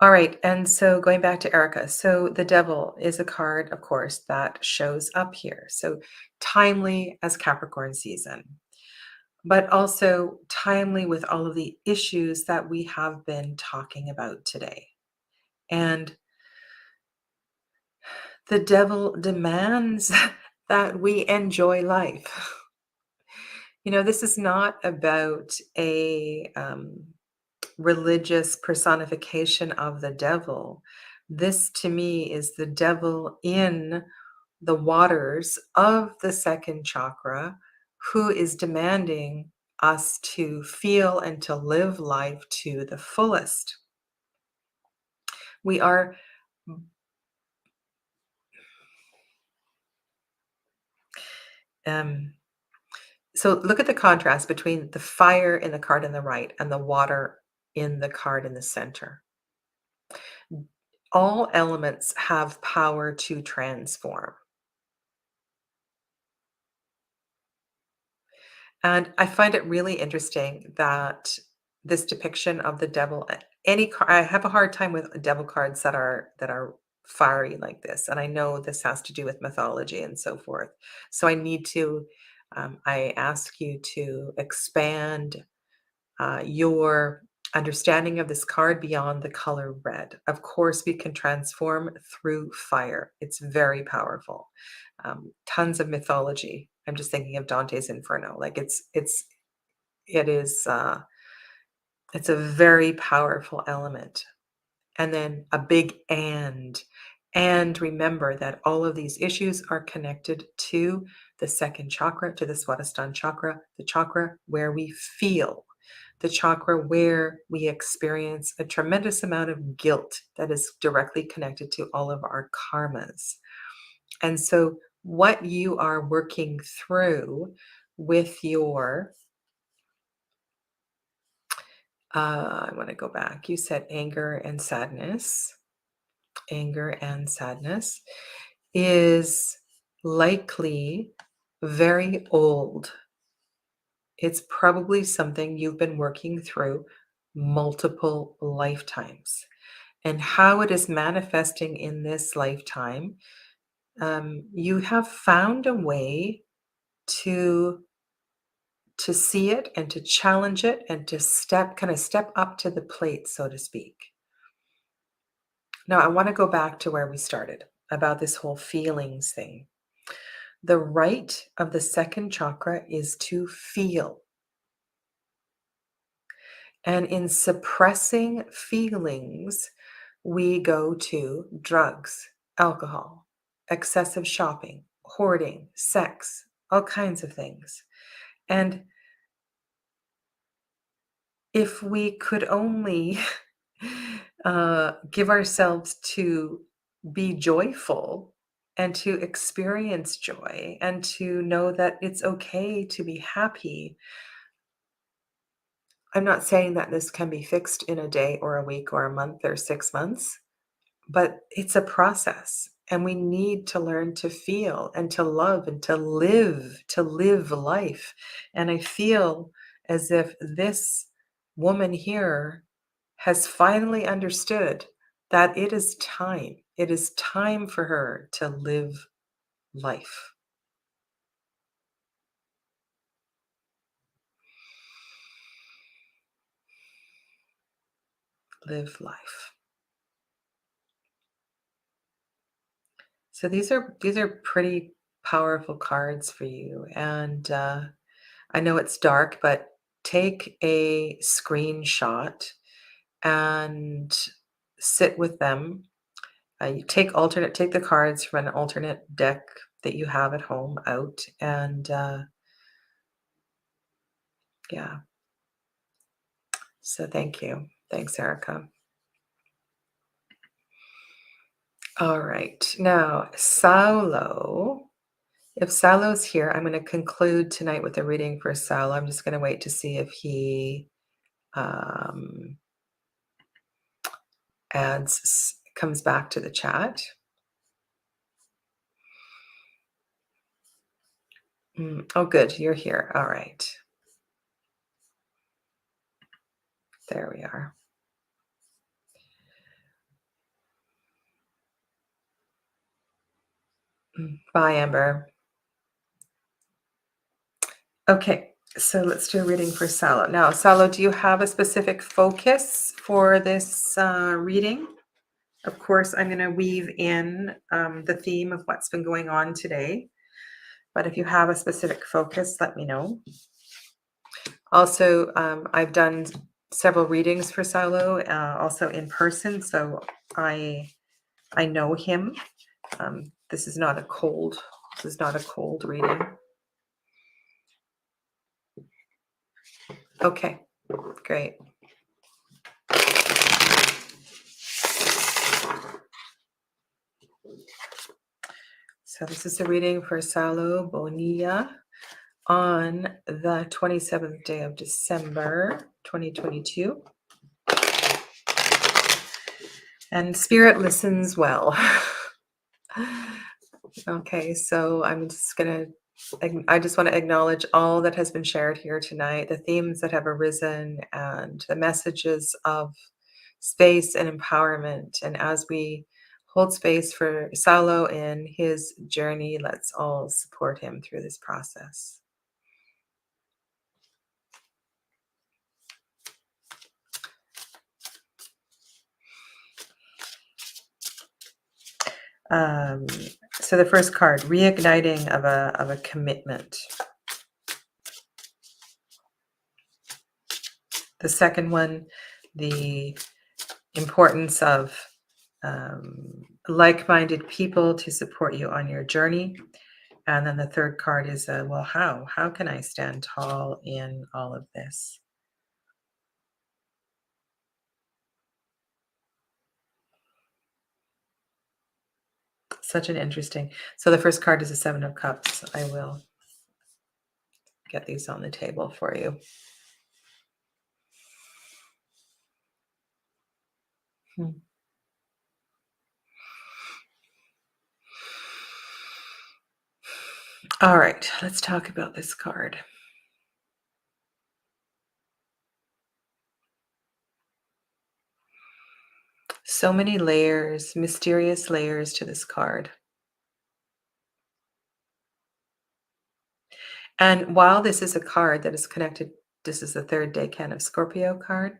All right, and so going back to Erica, so the devil is a card, of course, that shows up here. So timely as Capricorn season, but also timely with all of the issues that we have been talking about today. And the devil demands that we enjoy life. This is not about a religious personification of the devil. This to me is the devil in the waters of the second chakra who is demanding us to feel and to live life to the fullest. We are um, so look at the contrast between the fire in the card on the right and the water in the card in the center. All elements have power to transform. And I find it really interesting that this depiction of the devil, I have a hard time with devil cards that are fiery like this. And I know this has to do with mythology and so forth. So I ask you to expand your understanding of this card beyond the color red. Of course, we can transform through fire. It's very powerful. Tons of mythology. I'm just thinking of Dante's Inferno. Like it is it's a very powerful element. And then a big and remember that all of these issues are connected to the second chakra, to the Swadhisthana chakra, the chakra where we feel, the chakra where we experience a tremendous amount of guilt that is directly connected to all of our karmas. And so, what you are working through with your, I want to go back. You said anger and sadness is likely very old. It's probably something you've been working through multiple lifetimes. And how it is manifesting in this lifetime, you have found a way to see it and to challenge it and to step up to the plate, so to speak. Now, I want to go back to where we started about this whole feelings thing. The right of the second chakra is to feel. And in suppressing feelings, we go to drugs, alcohol, excessive shopping, hoarding, sex, all kinds of things. And if we could only give ourselves to be joyful and to experience joy and to know that it's okay to be happy. I'm not saying that this can be fixed in a day or a week or a month or 6 months, but it's a process. And we need to learn to feel and to love and to live life. And I feel as if this woman here has finally understood that it is time. It is time for her to live life. Live life. So these are pretty powerful cards for you. And I know it's dark, but take a screenshot and sit with them. You take the cards from an alternate deck that you have at home out, and yeah. So thank you. Thanks, Erica. All right. Now, Saulo. If Saulo's here, I'm going to conclude tonight with a reading for Saulo. I'm just going to wait to see if he um, adds, comes back to the chat. Oh, good. You're here. All right. There we are. Bye, Amber. Okay, so let's do a reading for Salo. Now, Salo, do you have a specific focus for this reading? Of course, I'm going to weave in the theme of what's been going on today. But if you have a specific focus, let me know. Also, I've done several readings for Salo, also in person, so I know him. This is not a cold. This is not a cold reading. Okay, great. So this is the reading for Salo Bonilla on the 27th day of December, 2022. And Spirit listens well. Okay, so I just want to acknowledge all that has been shared here tonight, the themes that have arisen, and the messages of space and empowerment. And as we hold space for Salo in his journey, let's all support him through this process. So the first card, reigniting of a commitment. The second one, the importance of like-minded people to support you on your journey. And then the third card is, well, how can I stand tall in all of this? Such an interesting. So the first card is the Seven of Cups. I will get these on the table for you. All right, let's talk about this card. So many layers, mysterious layers to this card. And while this is a card that is connected, this is the third decan of Scorpio card.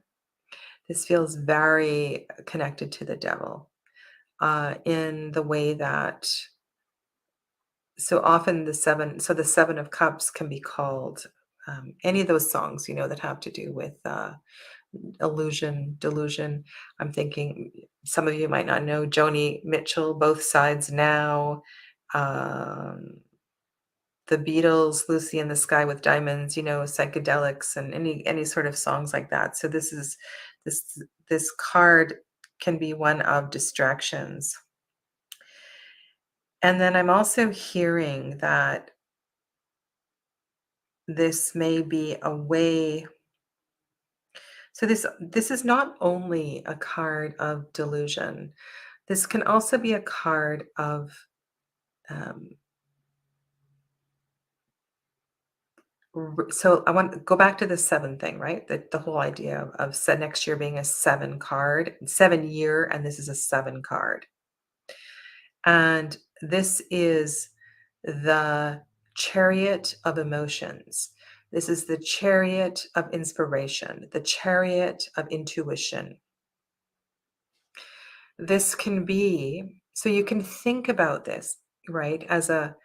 This feels very connected to the devil in the way that, so often the Seven of Cups can be called any of those songs, that have to do with illusion, delusion. I'm thinking some of you might not know Joni Mitchell, Both Sides Now, the Beatles, Lucy in the Sky with Diamonds, psychedelics and any sort of songs like that. So this card can be one of distractions. And then I'm also hearing that this may be a way. So this is not only a card of delusion. This can also be a card of um, so I want to go back to the seven thing, right? The whole idea of next year being a 7 card, 7 year, and this is a 7 card. And this is the chariot of emotions. This is the chariot of inspiration, the chariot of intuition. This can be, so you can think about this, right, as a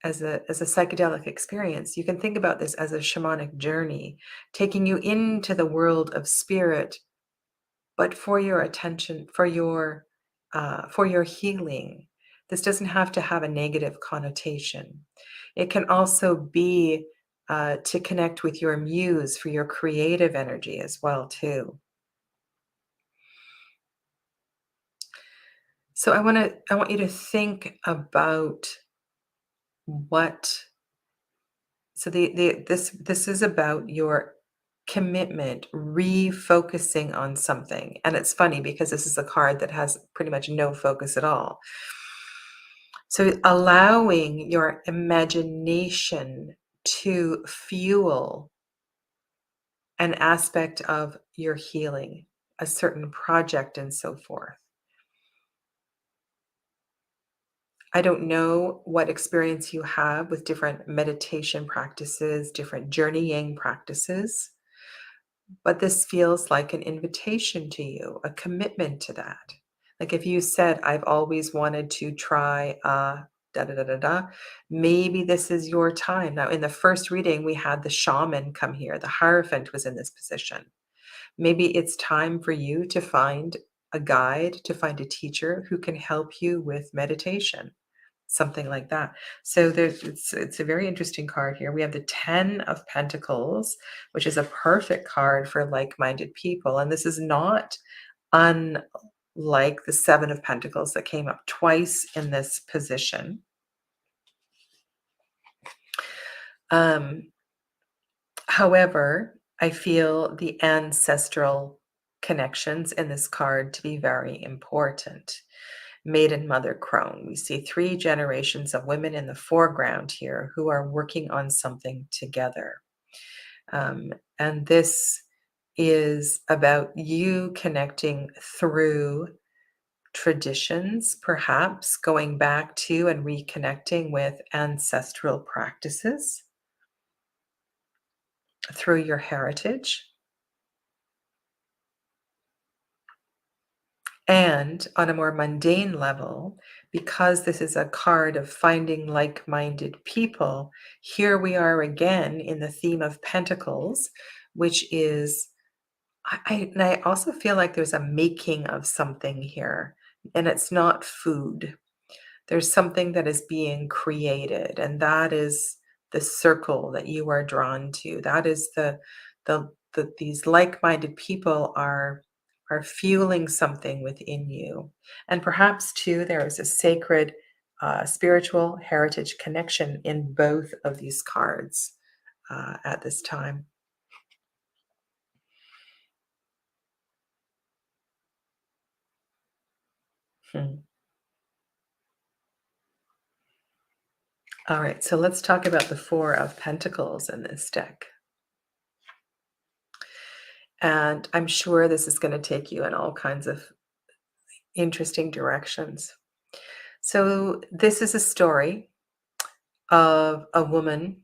psychedelic experience. You can think about this as a shamanic journey, taking you into the world of spirit, but for your attention, for your healing. This doesn't have to have a negative connotation. It can also be to connect with your muse for your creative energy as well too. So I want you to think about what. So this is about your commitment, refocusing on something. And it's funny because this is a card that has pretty much no focus at all. So allowing your imagination to fuel an aspect of your healing, a certain project, and so forth. I don't know what experience you have with different meditation practices, different journeying practices, but this feels like an invitation to you, a commitment to that. Like if you said, I've always wanted to try da da da da da, maybe this is your time. Now, in the first reading, we had the shaman come here, the Hierophant was in this position. Maybe it's time for you to find a guide, to find a teacher who can help you with meditation, something like that. So it's a very interesting card here. We have the 10 of Pentacles, which is a perfect card for like-minded people. And this is not unlike the 7 of Pentacles that came up twice in this position. However, I feel the ancestral connections in this card to be very important. Maiden Mother Crone. We see 3 generations of women in the foreground here who are working on something together. And this is about you connecting through traditions, perhaps going back to and reconnecting with ancestral practices through your heritage. And on a more mundane level, because this is a card of finding like-minded people, here we are again in the theme of Pentacles, which is, and I also feel like there's a making of something here, and it's not food. There's something that is being created, and that is the circle that you are drawn to. That is these like-minded people are fueling something within you. And perhaps too, there is a sacred spiritual heritage connection in both of these cards at this time. Hmm. All right, so let's talk about the 4 of Pentacles in this deck. And I'm sure this is going to take you in all kinds of interesting directions. So this is a story of a woman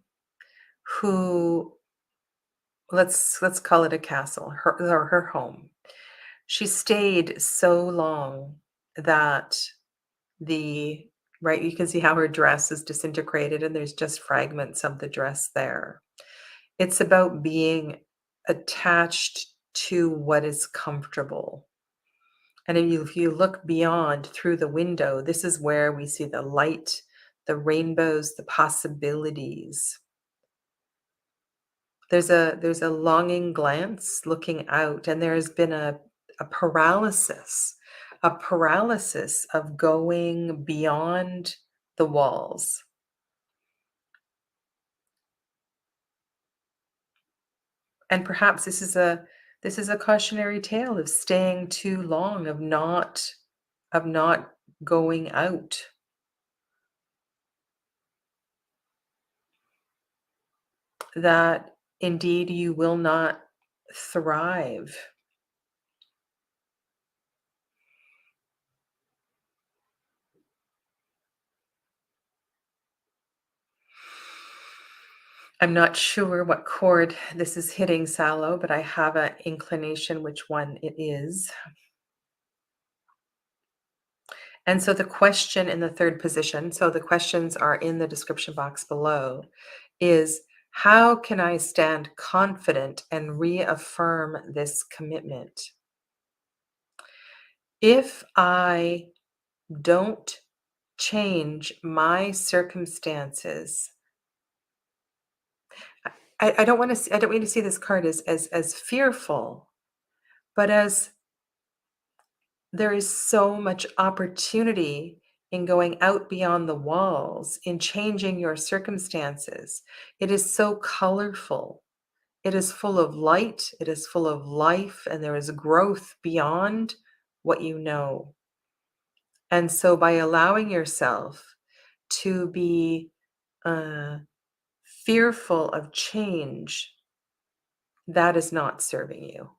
who, let's call it a castle, her home. She stayed so long that the right, you can see how her dress is disintegrated and there's just fragments of the dress there. It's about being attached to what is comfortable. And if you look beyond through the window, this is where we see the light, the rainbows, the possibilities. There's a longing glance looking out, and there's been a paralysis of going beyond the walls. And perhaps this is a cautionary tale of staying too long, of not going out. That indeed you will not thrive. I'm not sure what chord this is hitting, Sallow, but I have an inclination which one it is. And so the question in the third position, so the questions are in the description box below, is how can I stand confident and reaffirm this commitment? If I don't change my circumstances, I don't want to. I don't mean to see this card as fearful, but as there is so much opportunity in going out beyond the walls, in changing your circumstances. It is so colorful. It is full of light, it is full of life, and there is growth beyond what you know. And so by allowing yourself to be uh, fearful of change, that is not serving you.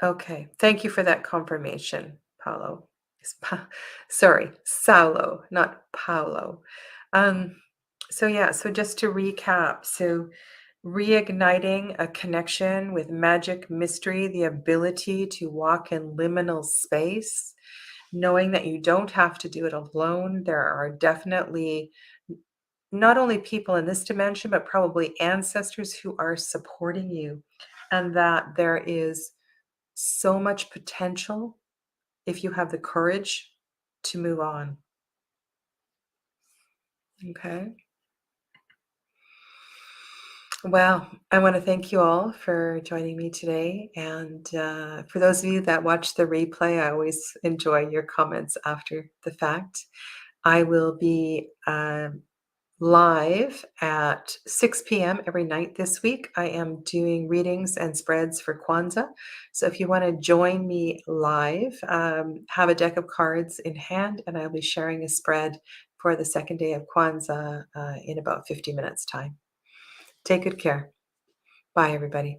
Okay. Thank you for that confirmation, Paulo. Sorry, Saulo, not Paulo. Um, so yeah, so just to recap, so reigniting a connection with magic, mystery, the ability to walk in liminal space, knowing that you don't have to do it alone. There are definitely not only people in this dimension, but probably ancestors who are supporting you, and that there is so much potential if you have the courage to move on. Okay. Well, I want to thank you all for joining me today. And for those of you that watch the replay, I always enjoy your comments after the fact. I will be live at 6 p.m. every night this week. I am doing readings and spreads for Kwanzaa. So if you want to join me live, have a deck of cards in hand, and I'll be sharing a spread for the second day of Kwanzaa in about 50 minutes' time. Take good care. Bye, everybody.